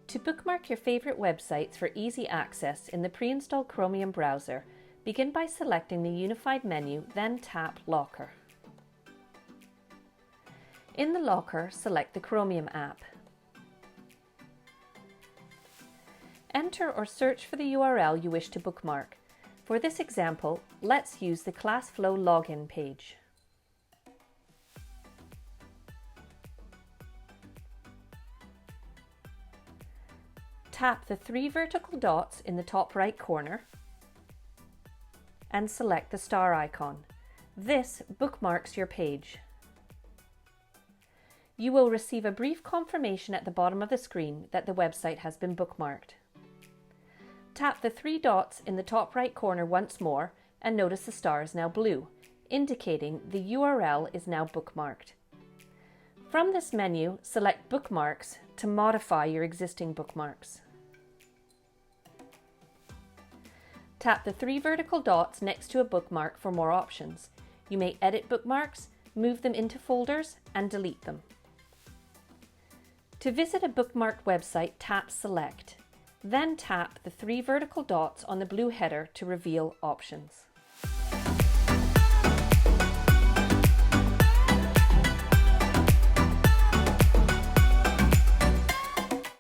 To bookmark your favorite websites for easy access in the pre-installed Chromium browser, begin by selecting the unified menu, then tap Locker. In the Locker, select the Chromium app. Enter or search for the URL you wish to bookmark. For this example, let's use the ClassFlow login page. Tap the 3 vertical dots in the top right corner and select the star icon. This bookmarks your page. You will receive a brief confirmation at the bottom of the screen that the website has been bookmarked. Tap the 3 dots in the top right corner once more and notice the star is now blue, indicating the URL is now bookmarked. From this menu, select Bookmarks to modify your existing bookmarks. Tap the 3 vertical dots next to a bookmark for more options. You may edit bookmarks, move them into folders, and delete them. To visit a bookmarked website, tap Select. Then tap the 3 vertical dots on the blue header to reveal options.